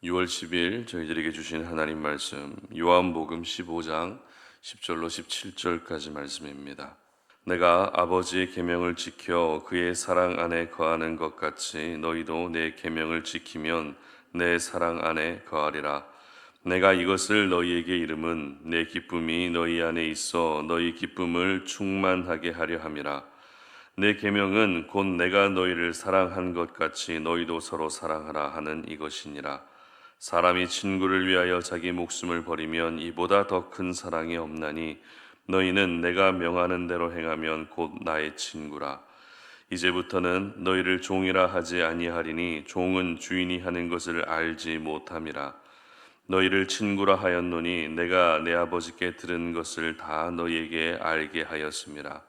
6월 10일 저희들에게 주신 하나님 말씀 요한복음 15장 10절로 17절까지 말씀입니다. 내가 아버지의 계명을 지켜 그의 사랑 안에 거하는 것 같이 너희도 내 계명을 지키면 내 사랑 안에 거하리라. 내가 이것을 너희에게 이름은 내 기쁨이 너희 안에 있어 너희 기쁨을 충만하게 하려 함이라. 내 계명은 곧 내가 너희를 사랑한 것 같이 너희도 서로 사랑하라 하는 이것이니라. 사람이 친구를 위하여 자기 목숨을 버리면 이보다 더 큰 사랑이 없나니 너희는 내가 명하는 대로 행하면 곧 나의 친구라. 이제부터는 너희를 종이라 하지 아니하리니 종은 주인이 하는 것을 알지 못함이라. 너희를 친구라 하였노니 내가 내 아버지께 들은 것을 다 너희에게 알게 하였음이라.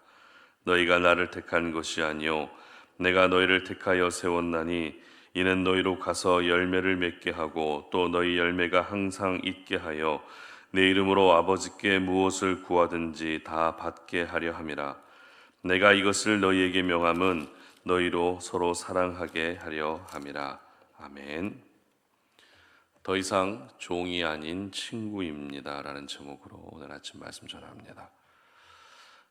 너희가 나를 택한 것이 아니요 내가 너희를 택하여 세웠나니 이는 너희로 가서 열매를 맺게 하고 또 너희 열매가 항상 있게 하여 내 이름으로 아버지께 무엇을 구하든지 다 받게 하려 함이라. 내가 이것을 너희에게 명함은 너희로 서로 사랑하게 하려 함이라. 아멘. 더 이상 종이 아닌 친구입니다 라는 제목으로 오늘 아침 말씀 전합니다.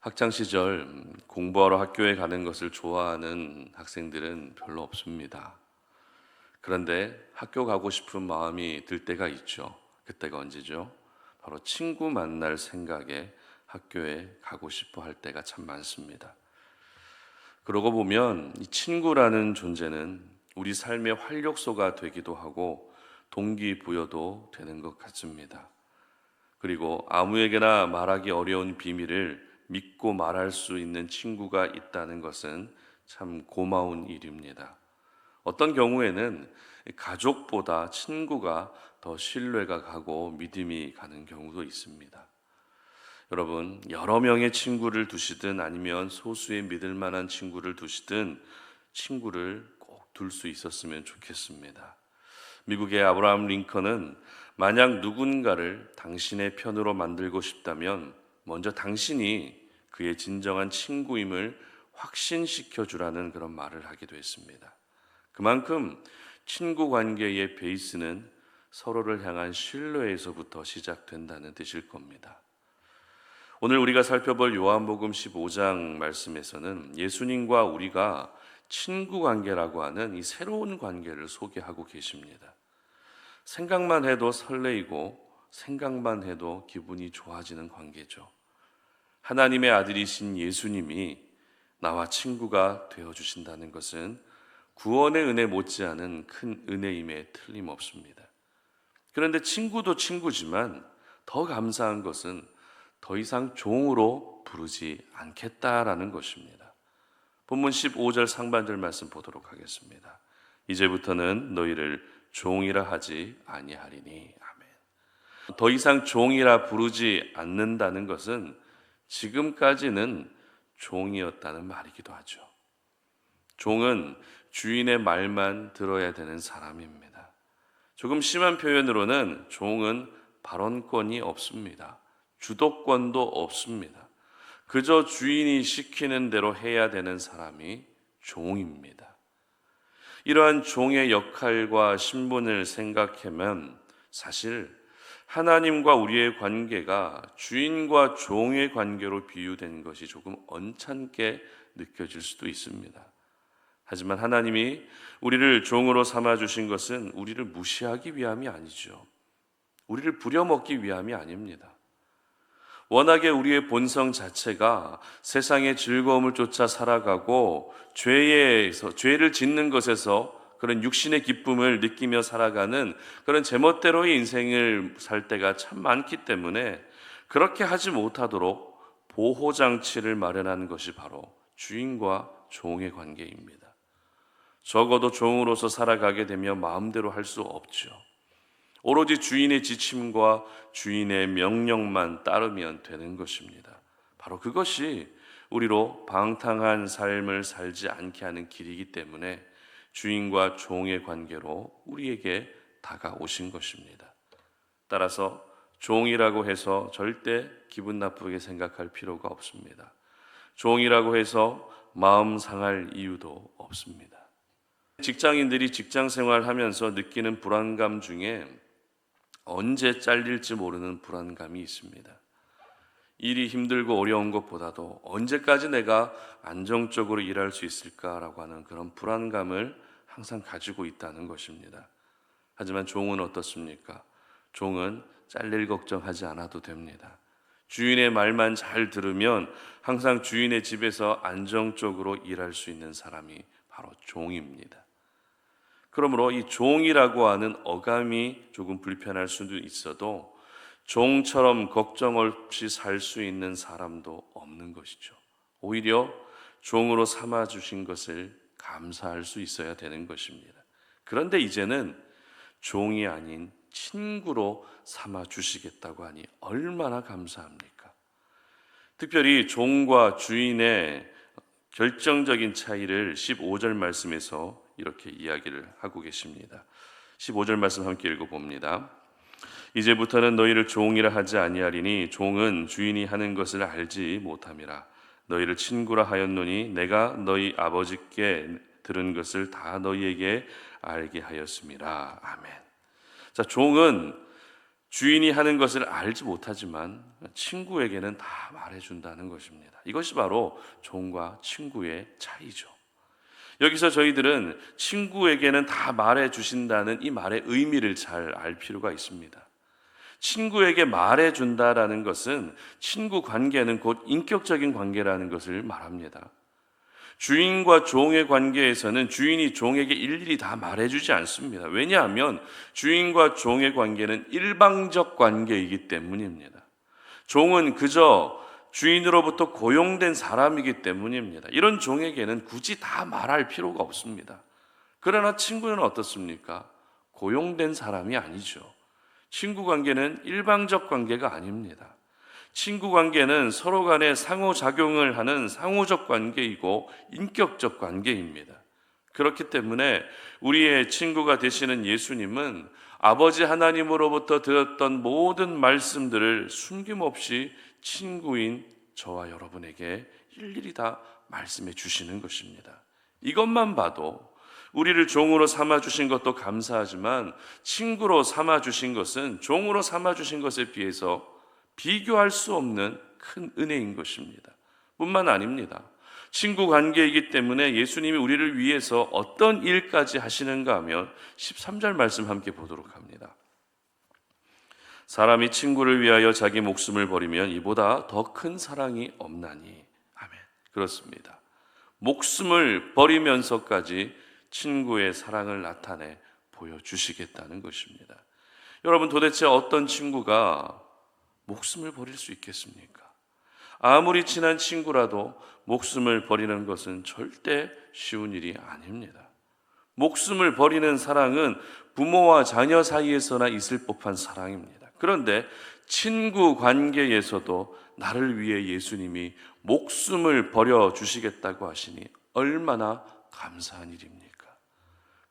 학창 시절 공부하러 학교에 가는 것을 좋아하는 학생들은 별로 없습니다. 그런데 학교 가고 싶은 마음이 들 때가 있죠. 그때가 언제죠? 바로 친구 만날 생각에 학교에 가고 싶어 할 때가 참 많습니다. 그러고 보면 이 친구라는 존재는 우리 삶의 활력소가 되기도 하고 동기부여도 되는 것 같습니다. 그리고 아무에게나 말하기 어려운 비밀을 믿고 말할 수 있는 친구가 있다는 것은 참 고마운 일입니다. 어떤 경우에는 가족보다 친구가 더 신뢰가 가고 믿음이 가는 경우도 있습니다. 여러분, 여러 명의 친구를 두시든 아니면 소수의 믿을 만한 친구를 두시든 친구를 꼭 둘 수 있었으면 좋겠습니다. 미국의 아브라함 링컨은 만약 누군가를 당신의 편으로 만들고 싶다면 먼저 당신이 그의 진정한 친구임을 확신시켜 주라는 그런 말을 하기도 했습니다. 그만큼 친구 관계의 베이스는 서로를 향한 신뢰에서부터 시작된다는 뜻일 겁니다. 오늘 우리가 살펴볼 요한복음 15장 말씀에서는 예수님과 우리가 친구 관계라고 하는 이 새로운 관계를 소개하고 계십니다. 생각만 해도 설레이고 생각만 해도 기분이 좋아지는 관계죠. 하나님의 아들이신 예수님이 나와 친구가 되어주신다는 것은 구원의 은혜 못지않은 큰 은혜임에 틀림없습니다. 그런데 친구도 친구지만 더 감사한 것은 더 이상 종으로 부르지 않겠다라는 것입니다. 본문 15절 상반절 말씀 보도록 하겠습니다. 이제부터는 너희를 종이라 하지 아니하리니. 아멘. 더 이상 종이라 부르지 않는다는 것은 지금까지는 종이었다는 말이기도 하죠. 종은 주인의 말만 들어야 되는 사람입니다. 조금 심한 표현으로는 종은 발언권이 없습니다. 주도권도 없습니다. 그저 주인이 시키는 대로 해야 되는 사람이 종입니다. 이러한 종의 역할과 신분을 생각하면 사실 하나님과 우리의 관계가 주인과 종의 관계로 비유된 것이 조금 언짢게 느껴질 수도 있습니다. 하지만 하나님이 우리를 종으로 삼아주신 것은 우리를 무시하기 위함이 아니죠. 우리를 부려먹기 위함이 아닙니다. 워낙에 우리의 본성 자체가 세상의 즐거움을 쫓아 살아가고 죄를 짓는 것에서 그런 육신의 기쁨을 느끼며 살아가는 그런 제멋대로의 인생을 살 때가 참 많기 때문에 그렇게 하지 못하도록 보호장치를 마련하는 것이 바로 주인과 종의 관계입니다. 적어도 종으로서 살아가게 되면 마음대로 할 수 없죠. 오로지 주인의 지침과 주인의 명령만 따르면 되는 것입니다. 바로 그것이 우리로 방탕한 삶을 살지 않게 하는 길이기 때문에 주인과 종의 관계로 우리에게 다가오신 것입니다. 따라서 종이라고 해서 절대 기분 나쁘게 생각할 필요가 없습니다. 종이라고 해서 마음 상할 이유도 없습니다. 직장인들이 직장 생활하면서 느끼는 불안감 중에 언제 잘릴지 모르는 불안감이 있습니다. 일이 힘들고 어려운 것보다도 언제까지 내가 안정적으로 일할 수 있을까라고 하는 그런 불안감을 항상 가지고 있다는 것입니다. 하지만 종은 어떻습니까? 종은 잘릴 걱정하지 않아도 됩니다. 주인의 말만 잘 들으면 항상 주인의 집에서 안정적으로 일할 수 있는 사람이 바로 종입니다. 그러므로 이 종이라고 하는 어감이 조금 불편할 수도 있어도 종처럼 걱정 없이 살 수 있는 사람도 없는 것이죠. 오히려 종으로 삼아 주신 것을 감사할 수 있어야 되는 것입니다. 그런데 이제는 종이 아닌 친구로 삼아 주시겠다고 하니 얼마나 감사합니까? 특별히 종과 주인의 결정적인 차이를 15절 말씀에서 이렇게 이야기를 하고 계십니다. 15절 말씀 함께 읽어봅니다. 이제부터는 너희를 종이라 하지 아니하리니 종은 주인이 하는 것을 알지 못함이라. 너희를 친구라 하였노니 내가 너희 아버지께 들은 것을 다 너희에게 알게 하였음이라. 아멘. 자, 종은 주인이 하는 것을 알지 못하지만 친구에게는 다 말해준다는 것입니다. 이것이 바로 종과 친구의 차이죠. 여기서 저희들은 친구에게는 다 말해주신다는 이 말의 의미를 잘 알 필요가 있습니다. 친구에게 말해준다라는 것은 친구 관계는 곧 인격적인 관계라는 것을 말합니다. 주인과 종의 관계에서는 주인이 종에게 일일이 다 말해주지 않습니다. 왜냐하면 주인과 종의 관계는 일방적 관계이기 때문입니다. 종은 그저 주인으로부터 고용된 사람이기 때문입니다. 이런 종에게는 굳이 다 말할 필요가 없습니다. 그러나 친구는 어떻습니까? 고용된 사람이 아니죠. 친구 관계는 일방적 관계가 아닙니다. 친구 관계는 서로 간에 상호작용을 하는 상호적 관계이고 인격적 관계입니다. 그렇기 때문에 우리의 친구가 되시는 예수님은 아버지 하나님으로부터 들었던 모든 말씀들을 숨김없이 친구인 저와 여러분에게 일일이 다 말씀해 주시는 것입니다. 이것만 봐도 우리를 종으로 삼아 주신 것도 감사하지만 친구로 삼아 주신 것은 종으로 삼아 주신 것에 비해서 비교할 수 없는 큰 은혜인 것입니다. 뿐만 아닙니다. 친구 관계이기 때문에 예수님이 우리를 위해서 어떤 일까지 하시는가 하면 13절 말씀 함께 보도록 합니다. 사람이 친구를 위하여 자기 목숨을 버리면 이보다 더 큰 사랑이 없나니. 아멘. 그렇습니다. 목숨을 버리면서까지 친구의 사랑을 나타내 보여주시겠다는 것입니다. 여러분, 도대체 어떤 친구가 목숨을 버릴 수 있겠습니까? 아무리 친한 친구라도 목숨을 버리는 것은 절대 쉬운 일이 아닙니다. 목숨을 버리는 사랑은 부모와 자녀 사이에서나 있을 법한 사랑입니다. 그런데 친구 관계에서도 나를 위해 예수님이 목숨을 버려 주시겠다고 하시니 얼마나 감사한 일입니까?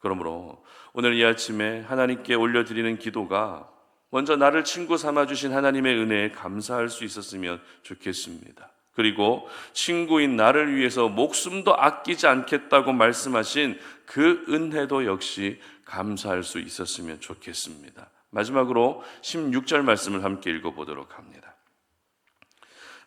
그러므로 오늘 이 아침에 하나님께 올려드리는 기도가 먼저 나를 친구 삼아주신 하나님의 은혜에 감사할 수 있었으면 좋겠습니다. 그리고 친구인 나를 위해서 목숨도 아끼지 않겠다고 말씀하신 그 은혜도 역시 감사할 수 있었으면 좋겠습니다. 마지막으로 16절 말씀을 함께 읽어보도록 합니다.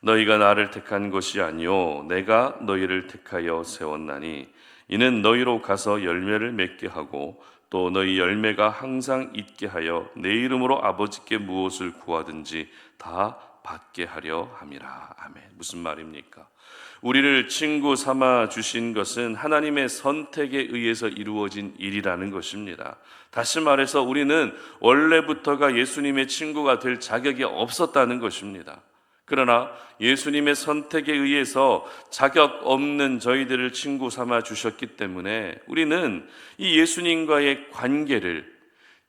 너희가 나를 택한 것이 아니요 내가 너희를 택하여 세웠나니 이는 너희로 가서 열매를 맺게 하고 또 너희 열매가 항상 있게 하여 내 이름으로 아버지께 무엇을 구하든지 다 받게 하려 함이라. 아멘. 무슨 말입니까? 우리를 친구 삼아 주신 것은 하나님의 선택에 의해서 이루어진 일이라는 것입니다. 다시 말해서 우리는 원래부터가 예수님의 친구가 될 자격이 없었다는 것입니다. 그러나 예수님의 선택에 의해서 자격 없는 저희들을 친구 삼아 주셨기 때문에 우리는 이 예수님과의 관계를,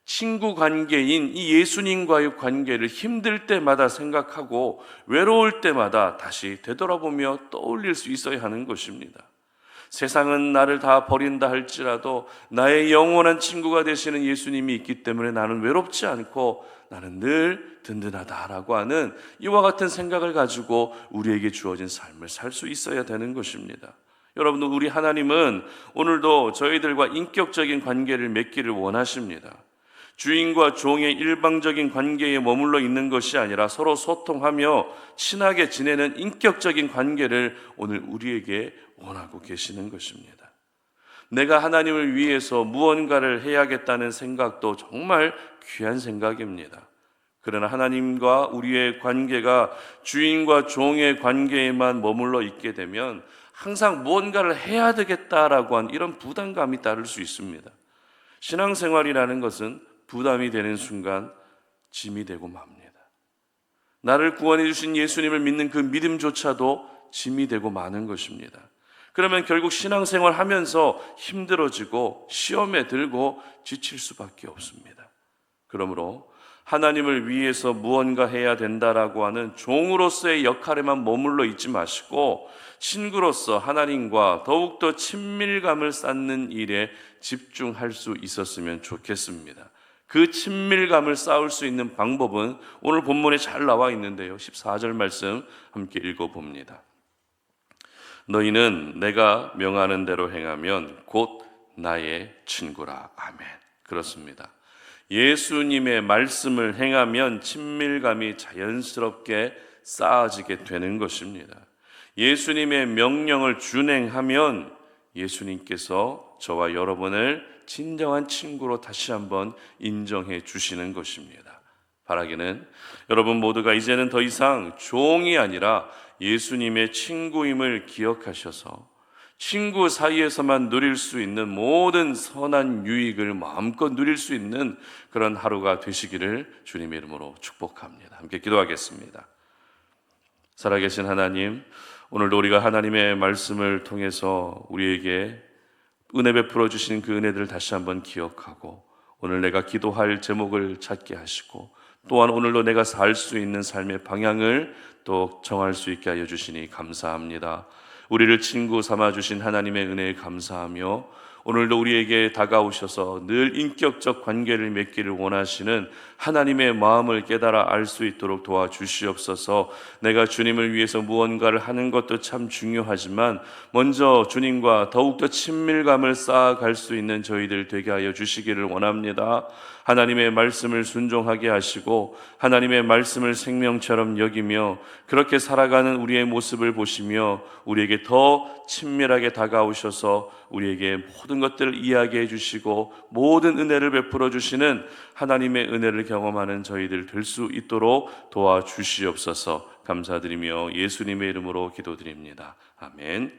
친구 관계인 이 예수님과의 관계를 힘들 때마다 생각하고 외로울 때마다 다시 되돌아보며 떠올릴 수 있어야 하는 것입니다. 세상은 나를 다 버린다 할지라도 나의 영원한 친구가 되시는 예수님이 있기 때문에 나는 외롭지 않고 나는 늘 든든하다라고 하는 이와 같은 생각을 가지고 우리에게 주어진 삶을 살 수 있어야 되는 것입니다. 여러분, 우리 하나님은 오늘도 저희들과 인격적인 관계를 맺기를 원하십니다. 주인과 종의 일방적인 관계에 머물러 있는 것이 아니라 서로 소통하며 친하게 지내는 인격적인 관계를 오늘 우리에게 원하고 계시는 것입니다. 내가 하나님을 위해서 무언가를 해야겠다는 생각도 정말 귀한 생각입니다. 그러나 하나님과 우리의 관계가 주인과 종의 관계에만 머물러 있게 되면 항상 무언가를 해야 되겠다라고 한 이런 부담감이 따를 수 있습니다. 신앙생활이라는 것은 부담이 되는 순간 짐이 되고 맙니다. 나를 구원해 주신 예수님을 믿는 그 믿음조차도 짐이 되고 마는 것입니다. 그러면 결국 신앙생활 하면서 힘들어지고 시험에 들고 지칠 수밖에 없습니다. 그러므로 하나님을 위해서 무언가 해야 된다라고 하는 종으로서의 역할에만 머물러 있지 마시고 친구로서 하나님과 더욱더 친밀감을 쌓는 일에 집중할 수 있었으면 좋겠습니다. 그 친밀감을 쌓을 수 있는 방법은 오늘 본문에 잘 나와 있는데요. 14절 말씀 함께 읽어봅니다. 너희는 내가 명하는 대로 행하면 곧 나의 친구라. 아멘. 그렇습니다. 예수님의 말씀을 행하면 친밀감이 자연스럽게 쌓아지게 되는 것입니다. 예수님의 명령을 준행하면 예수님께서 저와 여러분을 진정한 친구로 다시 한번 인정해 주시는 것입니다. 바라기는 여러분 모두가 이제는 더 이상 종이 아니라 예수님의 친구임을 기억하셔서 친구 사이에서만 누릴 수 있는 모든 선한 유익을 마음껏 누릴 수 있는 그런 하루가 되시기를 주님의 이름으로 축복합니다. 함께 기도하겠습니다. 살아계신 하나님, 오늘도 우리가 하나님의 말씀을 통해서 우리에게 은혜 베풀어 주신 그 은혜들을 다시 한번 기억하고 오늘 내가 기도할 제목을 찾게 하시고 또한 오늘도 내가 살 수 있는 삶의 방향을 또 정할 수 있게 하여 주시니 감사합니다. 우리를 친구 삼아 주신 하나님의 은혜에 감사하며 오늘도 우리에게 다가오셔서 늘 인격적 관계를 맺기를 원하시는 하나님의 마음을 깨달아 알 수 있도록 도와주시옵소서. 내가 주님을 위해서 무언가를 하는 것도 참 중요하지만 먼저 주님과 더욱더 친밀감을 쌓아갈 수 있는 저희들 되게 하여 주시기를 원합니다. 하나님의 말씀을 순종하게 하시고 하나님의 말씀을 생명처럼 여기며 그렇게 살아가는 우리의 모습을 보시며 우리에게 더 친밀하게 다가오셔서 우리에게 모든 것들을 이야기해 주시고 모든 은혜를 베풀어 주시는 하나님의 은혜를 경험하는 저희들 될 수 있도록 도와주시옵소서. 감사드리며 예수님의 이름으로 기도드립니다. 아멘.